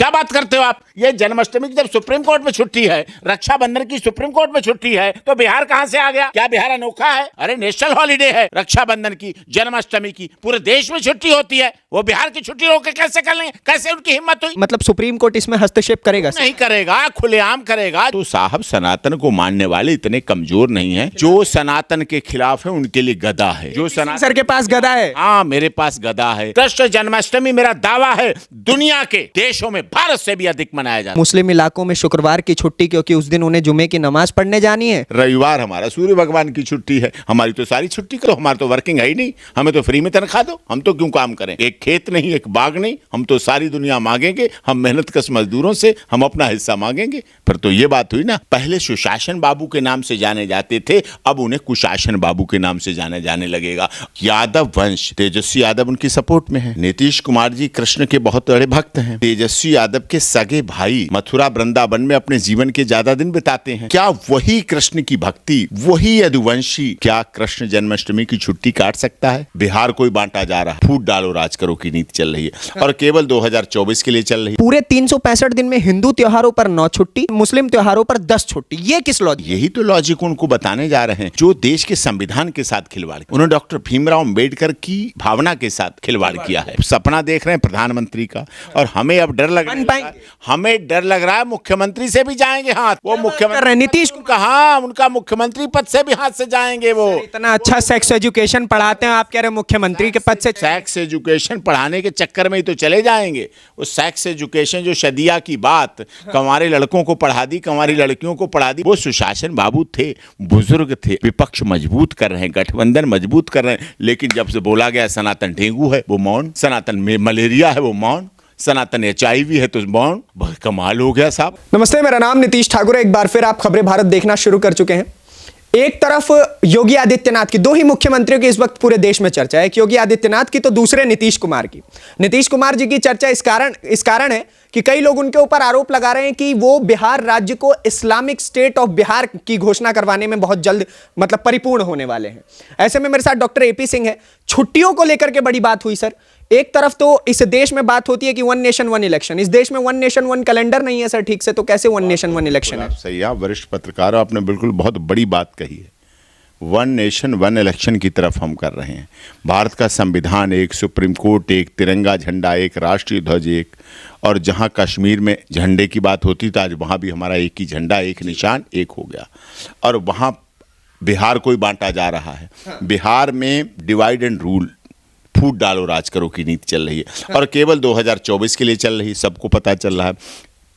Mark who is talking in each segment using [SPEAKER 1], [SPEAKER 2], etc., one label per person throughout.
[SPEAKER 1] क्या बात करते हो आप? ये जन्माष्टमी की जब सुप्रीम कोर्ट में छुट्टी है, रक्षाबंधन की सुप्रीम कोर्ट में छुट्टी है, तो बिहार कहां से आ गया? क्या बिहार अनोखा है? अरे नेशनल हॉलिडे है रक्षाबंधन की, जन्माष्टमी की, पूरे देश में छुट्टी होती है। वो बिहार की छुट्टी रोक के कैसे कर लेंगे? कैसे उनकी हिम्मत हुई?
[SPEAKER 2] मतलब सुप्रीम कोर्ट इसमें हस्तक्षेप करेगा?
[SPEAKER 1] नहीं करेगा, खुलेआम करेगा। तो साहब सनातन को मानने वाले इतने कमजोर नहीं है। जो सनातन के खिलाफ है उनके लिए गदा है। जो
[SPEAKER 2] सनातन सर के पास गदा है?
[SPEAKER 1] हाँ, मेरे पास गदा है। कृष्ण जन्माष्टमी मेरा दावा है दुनिया के देशों में भारत से भी अधिक मनाया जाता है।
[SPEAKER 2] मुस्लिम इलाकों में शुक्रवार की छुट्टी, क्योंकि उस दिन उन्हें जुमे की नमाज पढ़ने जानी है।
[SPEAKER 1] रविवार हमारा सूर्य भगवान की छुट्टी है। हमारी तो सारी छुट्टी करो, हमारा तो वर्किंग है ही नहीं। हमें तो फ्री में तनख्वाह दो, हम तो क्यों काम करें? एक खेत नहीं, एक बाग नहीं, हम तो सारी दुनिया मांगेंगे। हम मेहनत कश मजदूरों से हम अपना हिस्सा मांगेंगे। फिर तो ये बात हुई ना, पहले सुशासन बाबू के नाम से जाने जाते थे, अब उन्हें कुशासन बाबू के नाम से जाने जाने लगेगा। यादव वंश, तेजस्वी यादव उनकी सपोर्ट में है। नीतीश कुमार जी कृष्ण के बहुत बड़े भक्त हैं। तेजस्वी यादव के सगे भाई मथुरा वृंदावन में अपने जीवन के ज्यादा दिन बिताते हैं। क्या वही कृष्ण की भक्ति, वही यदुवंशी क्या कृष्ण जन्माष्टमी की छुट्टी काट सकता है? बिहार कोई बांटा जा रहा है, फूट डालो राज करो की नीति चल रही है और केवल 2024 के लिए चल रही है।
[SPEAKER 2] पूरे 365 दिन में हिंदू त्योहारों पर 9 छुट्टी, मुस्लिम त्योहारों पर 10 छुट्टी। ये किस लॉजिक?
[SPEAKER 1] यही तो लॉजिक उनको बताने जा रहे हैं, जो देश के संविधान के साथ खिलवाड़। उन्होंने डॉक्टर भीमराव अंबेडकर की भावना के साथ खिलवाड़ किया है। सपना देख रहे हैं प्रधानमंत्री का, और हमें अब डर लग रहा है, हमें डर लग रहा है मुख्यमंत्री से भी जाएंगे हाथ। वो मुख्यमंत्री
[SPEAKER 2] नीतीश
[SPEAKER 1] कहा, उनका मुख्यमंत्री पद से भी हाथ से जाएंगे। वो
[SPEAKER 2] इतना अच्छा सेक्स एजुकेशन पढ़ाते हैं, आप कह रहे मुख्यमंत्री के पद से?
[SPEAKER 1] सेक्स एजुकेशन पढ़ाने के चक्कर में ही तो चले जाएंगे। वो सेक्स एजुकेशन जो शदिया की बात, कंवारे लड़कों को पढ़ा दी, कंवारी लड़कियों को पढ़ा दी। वो सुशासन बाबू थे, बुजुर्ग थे, विपक्ष मजबूत कर रहे हैं, गठबंधन मजबूत कर रहे हैं। लेकिन जब से बोला गया सनातन डेंगू है वो मौन, सनातन में मलेरिया है वो मौन, सनातन HIV है तो मौन। बहुत कमाल हो गया साहब।
[SPEAKER 2] नमस्ते, मेरा नाम नीतीश ठाकुर है। एक बार फिर आप खबरें भारत देखना शुरू कर चुके हैं। एक तरफ योगी आदित्यनाथ की, दो ही मुख्यमंत्रियों की इस वक्त पूरे देश में चर्चा है, एक योगी आदित्यनाथ की तो दूसरे नीतीश कुमार की। नीतीश कुमार जी की चर्चा इस कारण है कि कई लोग उनके ऊपर आरोप लगा रहे हैं कि वो बिहार राज्य को इस्लामिक स्टेट ऑफ बिहार की घोषणा करवाने में बहुत जल्द मतलब परिपूर्ण होने वाले हैं। ऐसे में मेरे साथ डॉक्टर AP सिंह है। छुट्टियों को लेकर के बड़ी बात हुई सर। एक तरफ तो इस देश में बात होती है कि 1 नेशन 1 इलेक्शन, इस देश में 1 नेशन 1 कैलेंडर नहीं है सर ठीक से, तो कैसे 1 नेशन 1 इलेक्शन है?
[SPEAKER 1] सही, आप वरिष्ठ पत्रकार, आपने बिल्कुल बहुत बड़ी बात कही है। 1 नेशन 1 इलेक्शन की तरफ हम कर रहे हैं। भारत का संविधान एक, सुप्रीम कोर्ट एक, तिरंगा झंडा एक, राष्ट्रीय ध्वज एक, और जहां कश्मीर में झंडे की बात होती तो आज वहां भी हमारा एक ही झंडा, एक निशान, एक हो गया। और वहां बिहार कोई बांटा जा रहा है। बिहार में डिवाइड एंड रूल, फूट डालो राज करो की नीति चल रही है और केवल 2024 के लिए चल रही है। सबको पता चल रहा है।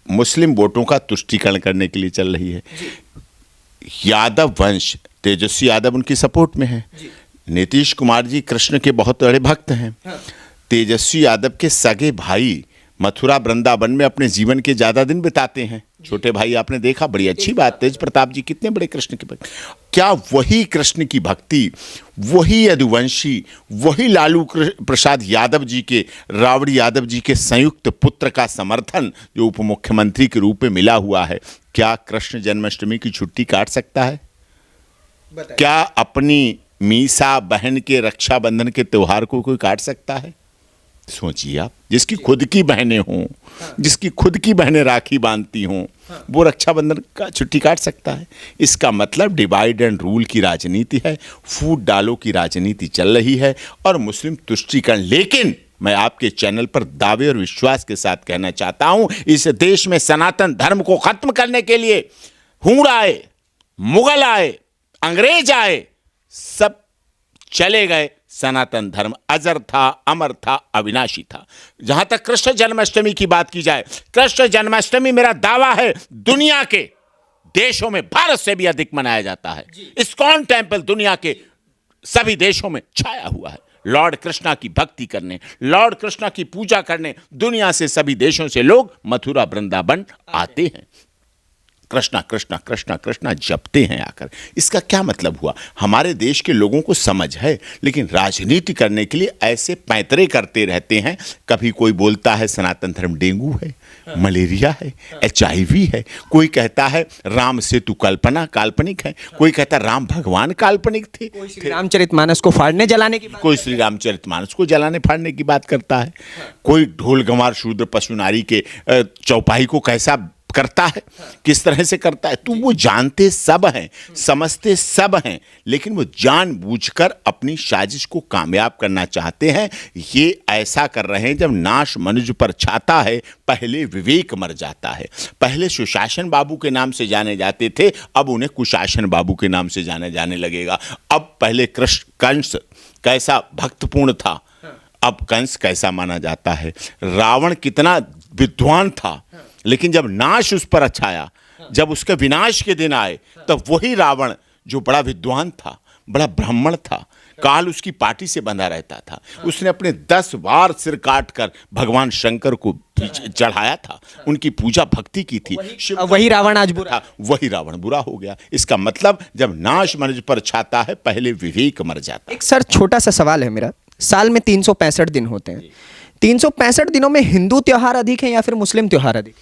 [SPEAKER 1] मुस्लिम वोटों का तुष्टीकरण करने के लिए चल रही है। यादव वंश, तेजस्वी यादव उनकी सपोर्ट में है। नीतीश कुमार जी कृष्ण के बहुत बड़े भक्त हैं। तेजस्वी यादव के सगे भाई मथुरा वृंदावन में अपने जीवन के ज्यादा दिन बिताते हैं। छोटे भाई आपने देखा, बड़ी अच्छी बात। तेज प्रताप जी कितने बड़े कृष्ण के भक्त। क्या वही कृष्ण की भक्ति, वही यदुवंशी, वही लालू प्रसाद यादव जी के, राबड़ी यादव जी के संयुक्त पुत्र का समर्थन जो उप मुख्यमंत्री के रूप में मिला हुआ है, क्या कृष्ण जन्माष्टमी की छुट्टी काट सकता है? क्या अपनी मीसा बहन के रक्षाबंधन के त्योहार को कोई काट सकता है? सोचिए आप, जिसकी खुद की बहनें हों, जिसकी खुद की बहनें राखी बांधती हों, वो रक्षाबंधन का छुट्टी काट सकता है? इसका मतलब डिवाइड एंड रूल की राजनीति है, फूट डालो की राजनीति चल रही है और मुस्लिम तुष्टीकरण। लेकिन मैं आपके चैनल पर दावे और विश्वास के साथ कहना चाहता हूं, इस देश में सनातन धर्म को खत्म करने के लिए हूण आए, मुगल आए, अंग्रेज आए, सब चले गए। सनातन धर्म अजर था, अमर था, अविनाशी था। जहां तक कृष्ण जन्माष्टमी की बात की जाए, कृष्ण जन्माष्टमी मेरा दावा है दुनिया के देशों में भारत से भी अधिक मनाया जाता है। इस्कॉन टेम्पल दुनिया के सभी देशों में छाया हुआ है। लॉर्ड कृष्णा की भक्ति करने, लॉर्ड कृष्णा की पूजा करने दुनिया से, सभी देशों से लोग मथुरा वृंदावन आते हैं। कृष्णा कृष्णा कृष्णा कृष्णा जपते हैं आकर। इसका क्या मतलब हुआ? हमारे देश के लोगों को समझ है, लेकिन राजनीति करने के लिए ऐसे पैंतरे करते रहते हैं। कभी कोई बोलता है सनातन धर्म डेंगू है, मलेरिया है, HIV है। कोई कहता है राम सेतु कल्पना काल्पनिक है, कोई कहता है राम भगवान काल्पनिक थे।
[SPEAKER 2] कोई श्री रामचरितमानस को फाड़ने जलाने की बात,
[SPEAKER 1] कोई श्री रामचरितमानस को जलाने फाड़ने की बात करता है। कोई ढोल गंवार शूद्र पशु नारी के चौपाई को कैसा करता है, किस तरह से करता है। तो वो जानते सब हैं, समझते सब हैं, लेकिन वो जानबूझकर अपनी साजिश को कामयाब करना चाहते हैं। ये ऐसा कर रहे हैं, जब नाश मनुष्य पर छाता है पहले विवेक मर जाता है। पहले सुशासन बाबू के नाम से जाने जाते थे, अब उन्हें कुशासन बाबू के नाम से जाने जाने लगेगा। अब पहले कंस कैसा भक्तपूर्ण था, अब कंस कैसा माना जाता है। रावण कितना विद्वान था, लेकिन जब नाश उस पर छाया, जब उसके विनाश के दिन आए, तब वही रावण जो बड़ा विद्वान था, बड़ा ब्राह्मण था, काल उसकी पार्टी से बंधा रहता था, उसने अपने 10 बार सिर काट कर भगवान शंकर को चढ़ाया था, उनकी पूजा भक्ति की थी।
[SPEAKER 2] वही रावण आज बुरा,
[SPEAKER 1] वही रावण बुरा हो गया। इसका मतलब जब नाश मनुष्य पर छाता है पहले विवेक मर जाता है।
[SPEAKER 2] एक सर छोटा सा सवाल है मेरा, साल में 365 दिन होते हैं, 365 दिनों में हिंदू त्योहार अधिक है या फिर मुस्लिम त्योहार अधिक?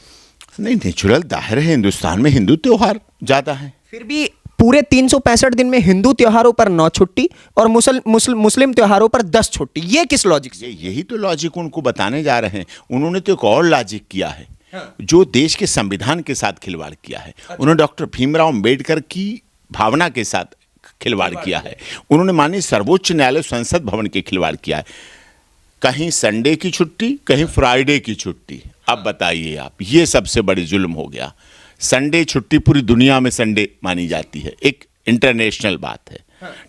[SPEAKER 1] नहीं, नेचुरल दाहिर है, हिंदुस्तान में हिंदू त्योहार ज्यादा है।
[SPEAKER 2] फिर भी पूरे 365 दिन में हिंदू त्योहारों पर 9 छुट्टी और मुस्लिम त्योहारों पर 10 छुट्टी, ये किस लॉजिक से?
[SPEAKER 1] यही तो लॉजिक उनको बताने जा रहे हैं। उन्होंने तो एक और लॉजिक किया है, जो देश के संविधान के साथ खिलवाड़ किया है। उन्होंने डॉक्टर भीमराव अंबेडकर की भावना के साथ खिलवाड़ किया है। उन्होंने माननीय सर्वोच्च न्यायालय संसद भवन के खिलवाड़ किया है। कहीं संडे की छुट्टी, कहीं फ्राइडे की छुट्टी। अब बताइए आप, ये सबसे बड़ी जुल्म हो गया। संडे छुट्टी पूरी दुनिया में संडे मानी जाती है, एक इंटरनेशनल बात है,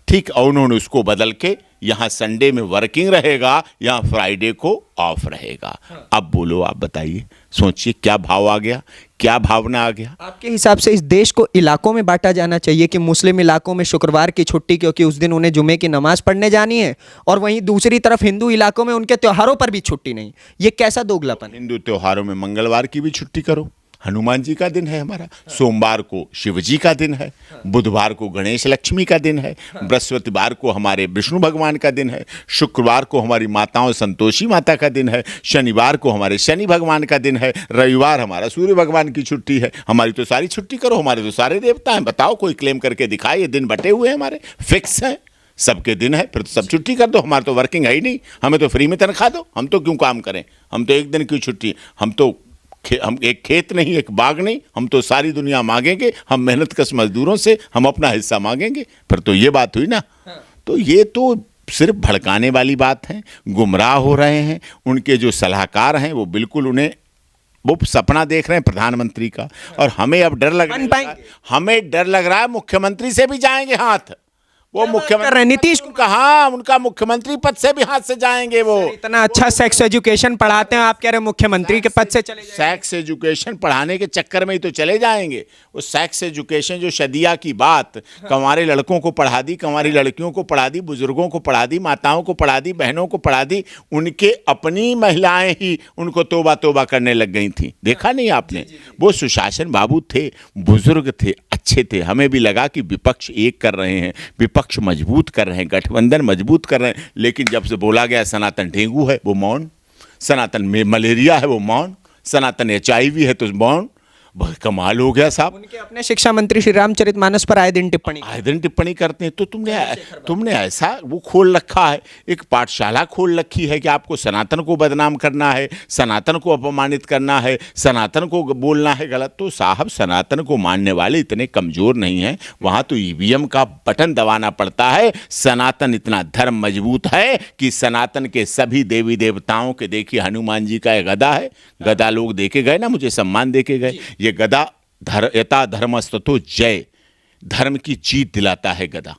[SPEAKER 1] ठीक। और उन्होंने उसको बदल के यहाँ संडे में वर्किंग रहेगा, यहाँ फ्राइडे को ऑफ रहेगा। अब बोलो, आप बताइए, सोचिए क्या भाव आ गया, क्या भावना आ गया।
[SPEAKER 2] आपके हिसाब से इस देश को इलाकों में बांटा जाना चाहिए कि मुस्लिम इलाकों में शुक्रवार की छुट्टी क्योंकि उस दिन उन्हें जुमे की नमाज पढ़ने जानी है, और वहीं दूसरी तरफ हिंदू इलाकों में उनके त्योहारों पर भी छुट्टी नहीं। ये कैसा दोगलापन?
[SPEAKER 1] हिंदू त्योहारों में मंगलवार की भी छुट्टी करो, हनुमान जी का दिन है हमारा, सोमवार को शिव जी का दिन है, बुधवार को गणेश लक्ष्मी का दिन है, बृहस्पतिवार को हमारे विष्णु भगवान का दिन है, शुक्रवार को हमारी माताओं संतोषी माता का दिन है, शनिवार को हमारे शनि भगवान का दिन है, रविवार हमारा सूर्य भगवान की छुट्टी है। हमारी तो सारी छुट्टी करो, हमारे तो सारे देवता हैं। बताओ, कोई क्लेम करके दिखाए, ये दिन बटे हुए हैं, हमारे फिक्स हैं, सबके दिन है, फिर तो सब छुट्टी कर दो। हमारा तो वर्किंग है ही नहीं, हमें तो फ्री में तनख्वाह दो, हम तो क्यों काम करें, हम तो एक दिन की छुट्टी, हम एक खेत नहीं, एक बाग नहीं, हम तो सारी दुनिया मांगेंगे, हम मेहनत कश मजदूरों से हम अपना हिस्सा मांगेंगे। फिर तो ये बात हुई ना। तो ये तो सिर्फ भड़काने वाली बात है, गुमराह हो रहे हैं। उनके जो सलाहकार हैं वो बिल्कुल वो सपना देख रहे हैं प्रधानमंत्री का, और हमें अब डर लग रहा है, हमें डर लग रहा है मुख्यमंत्री से भी जाएंगे हाथ। वो मुख्यमंत्री
[SPEAKER 2] नीतीश
[SPEAKER 1] कहा, उनका मुख्यमंत्री पद से भी हाथ से जाएंगे। वो
[SPEAKER 2] इतना अच्छा सेक्स एजुकेशन पढ़ाते हैं, आप कह रहे हैं मुख्यमंत्री के पद से चले जाएंगे?
[SPEAKER 1] सेक्स एजुकेशन पढ़ाने के चक्कर में ही तो चले जाएंगे। वो सेक्स एजुकेशन जो शदिया की बात, कंवारे लड़कों को पढ़ा दी, कंवारी लड़कियों को पढ़ा दी, बुजुर्गों को पढ़ा दी, माताओं को पढ़ा दी, बहनों को पढ़ा दी, उनके अपनी महिलाएं ही उनको तोबा तोबा करने लग गई थी। देखा नहीं आपने? वो सुशासन बाबू थे, बुजुर्ग थे, अच्छे थे। हमें भी लगा कि विपक्ष एक कर रहे हैं, विपक्ष मजबूत कर रहे हैं, गठबंधन मजबूत कर रहे हैं, लेकिन जब से बोला गया सनातन डेंगू है वो मौन, सनातन में मलेरिया है वो मौन, सनातन HIV है तो मौन। बहुत कमाल हो गया साहब।
[SPEAKER 2] उनके अपने शिक्षा मंत्री श्री रामचरितमानस पर आए दिन टिप्पणी
[SPEAKER 1] करते हैं। तो तुमने ऐसा वो खोल रखा है, एक पाठशाला खोल रखी है कि आपको सनातन को बदनाम करना है, सनातन को अपमानित करना है, सनातन को बोलना है गलत। तो साहब, सनातन को मानने वाले इतने कमजोर नहीं हैं, वहाँ तो EVM का बटन दबाना पड़ता है। सनातन इतना धर्म मजबूत है कि सनातन के सभी देवी देवताओं के, देखिए हनुमान जी का एक गदा है, गदा लोग देके गए ना, मुझे सम्मान देके गए। ये गदा यथा धर्मस्ततो जय, धर्म की जीत दिलाता है गदा।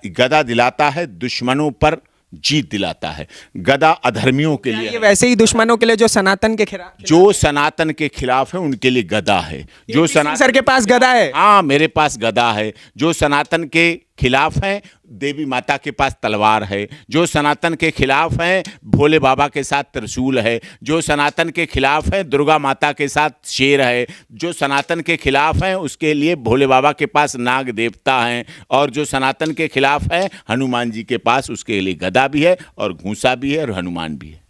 [SPEAKER 1] गदा दिलाता है दुश्मनों पर जीत दिलाता है। गदा अधर्मियों के लिए,
[SPEAKER 2] ये वैसे ही दुश्मनों के लिए जो सनातन के खिलाफ है उनके लिए गदा है। जो सनातन सर के पास गदा है,
[SPEAKER 1] हाँ मेरे पास गदा है। जो सनातन के खिलाफ हैं, देवी माता के पास तलवार है। जो सनातन के खिलाफ हैं, भोले बाबा के साथ त्रिशूल है। जो सनातन के खिलाफ है, दुर्गा माता के साथ शेर है। जो सनातन के खिलाफ हैं, उसके लिए भोले बाबा के पास नाग देवता हैं। और जो सनातन के खिलाफ है, हनुमान जी के पास उसके लिए गदा भी है और घूंसा भी है और हनुमान भी है।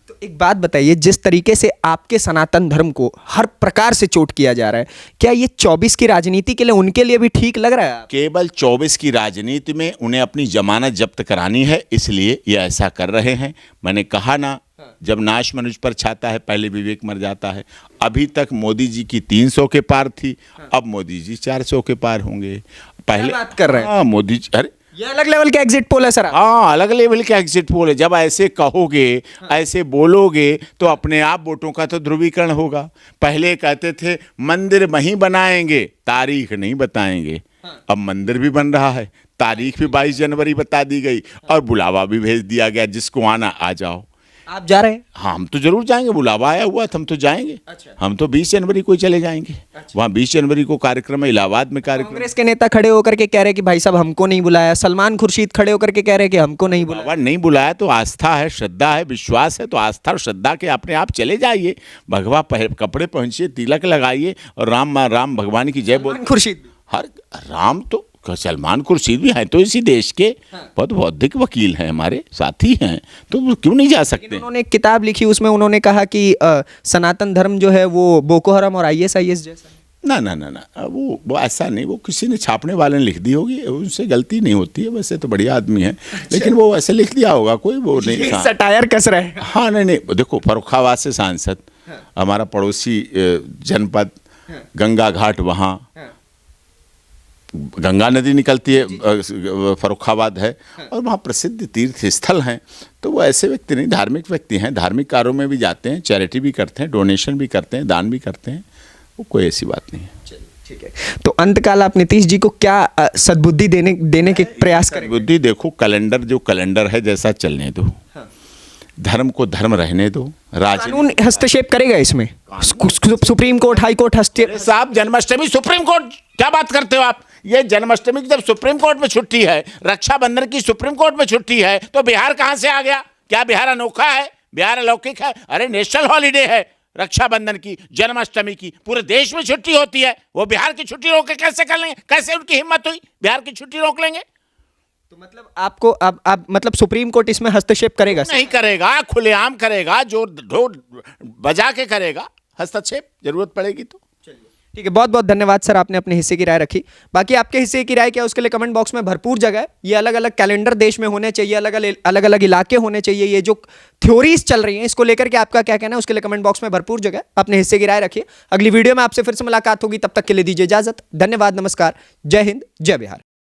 [SPEAKER 2] तो एक बात बताइए, जिस तरीके से आपके सनातन धर्म को हर प्रकार से चोट किया जा रहा है, क्या ये 24 की राजनीति के लिए उनके लिए भी ठीक लग रहा है?
[SPEAKER 1] केवल 24 की राजनीति में उन्हें अपनी जमानत जब्त करानी है, इसलिए ये ऐसा कर रहे हैं। मैंने कहा ना, जब नाश मनुष्य पर छाता है पहले विवेक मर जाता है। अभी तक मोदी जी की 300 के पार थी, अब मोदी जी 400 के पार होंगे। पहले
[SPEAKER 2] बात कर रहे हैं?
[SPEAKER 1] हाँ, मोदी जी, अरे
[SPEAKER 2] ये अलग लेवल के एग्जिट पोल है सर।
[SPEAKER 1] हाँ, अलग लेवल के एग्जिट पोल है। जब ऐसे कहोगे, ऐसे बोलोगे, तो अपने आप वोटों का तो ध्रुवीकरण होगा। पहले कहते थे मंदिर वहीं बनाएंगे, तारीख नहीं बताएंगे। अब मंदिर भी बन रहा है, तारीख भी 22 जनवरी बता दी गई और बुलावा भी भेज दिया गया, जिसको आना आ जाओ।
[SPEAKER 2] आप जा रहे हैं?
[SPEAKER 1] हाँ, हम तो जरूर जाएंगे, बुलावा आया हुआ था, हम तो जाएंगे।
[SPEAKER 2] अच्छा।
[SPEAKER 1] हम तो 20 जनवरी को ही चले जाएंगे। वहाँ 20 जनवरी को कार्यक्रम है, इलाहाबाद में कार्यक्रम।
[SPEAKER 2] कांग्रेस के नेता खड़े होकर के कह रहे कि भाई साहब हमको नहीं बुलाया, सलमान खुर्शीद खड़े होकर के कह रहे कि हमको नहीं बुलाया।
[SPEAKER 1] बाबा नहीं बुलाया तो आस्था है, श्रद्धा है, विश्वास है, तो आस्था और श्रद्धा के अपने आप चले जाइए। भगवा कपड़े पहनिए, तिलक लगाइए और राम भगवान की जय बोल।
[SPEAKER 2] खुर्शीद
[SPEAKER 1] हर राम तो सलमान खुर्शीद भी हैं तो इसी देश के बहुत बौद्धिक वकील हैं, हमारे साथी हैं, तो वो क्यों नहीं जा सकते?
[SPEAKER 2] उन्होंने एक किताब लिखी, उसमें उन्होंने कहा कि सनातन धर्म जो है वो बोको हराम और ISIS जैसा है।
[SPEAKER 1] ना, वो ऐसा नहीं, वो किसी ने छापने वाले ने लिख दी होगी, उनसे गलती नहीं होती है। वैसे तो बढ़िया आदमी है, लेकिन वो ऐसे लिख दिया होगा, कोई वो नहीं।
[SPEAKER 2] सटायर कस रहे हैं।
[SPEAKER 1] हाँ, नहीं, देखो, फर्रुखाबाद से सांसद, हमारा पड़ोसी जनपद गंगा घाट, वहाँ गंगा नदी निकलती है, फर्रुखाबाद है, और वहाँ प्रसिद्ध तीर्थ स्थल हैं। तो वो ऐसे व्यक्ति नहीं, धार्मिक व्यक्ति हैं, धार्मिक कार्यों में भी जाते हैं, चैरिटी भी करते हैं, डोनेशन भी करते हैं, दान भी करते हैं, वो कोई ऐसी बात नहीं है।
[SPEAKER 2] ठीक है, तो अंतकाल आप नीतीश जी को क्या सद्बुद्धि देने के प्रयास करेंगे?
[SPEAKER 1] बुद्धि देखो, कैलेंडर है जैसा चलने दो, धर्म को धर्म रहने दो।
[SPEAKER 2] कानून हस्तक्षेप करेगा इसमें? सुप्रीम कोर्ट, हाई कोर्ट हस्तक्षेप?
[SPEAKER 1] साहब, जन्माष्टमी सुप्रीम कोर्ट, क्या बात करते हो आप? ये जन्माष्टमी की जब सुप्रीम कोर्ट में छुट्टी है, रक्षाबंधन की सुप्रीम कोर्ट में छुट्टी है, तो बिहार कहां से आ गया? क्या बिहार अनोखा है? बिहार अलौकिक है? अरे नेशनल हॉलीडे है रक्षाबंधन की, जन्माष्टमी की, पूरे देश में छुट्टी होती है। वो बिहार की छुट्टी रोक के कैसे कर लेंगे? कैसे उनकी हिम्मत हुई बिहार की छुट्टी रोक लेंगे?
[SPEAKER 2] तो मतलब आपको अब मतलब सुप्रीम कोर्ट इसमें हस्तक्षेप करेगा?
[SPEAKER 1] नहीं करेगा, खुलेआम करेगा, जो ढोल बजा के करेगा हस्तक्षेप, जरूरत पड़ेगी तो।
[SPEAKER 2] ठीक है, बहुत बहुत धन्यवाद सर, आपने अपने हिस्से की राय रखी। बाकी आपके हिस्से की राय क्या है उसके लिए कमेंट बॉक्स में भरपूर जगह है। ये अलग अलग कैलेंडर देश में होने चाहिए, अलग अलग इलाके होने चाहिए, ये जो थ्योरीज चल रही हैं इसको लेकर के आपका क्या कहना है उसके लिए कमेंट बॉक्स में भरपूर जगह है। अपने हिस्से की राय रखिए। अगली वीडियो में आपसे फिर से मुलाकात होगी, तब तक के लिए दीजिए इजाजत। धन्यवाद, नमस्कार, जय हिंद, जय बिहार।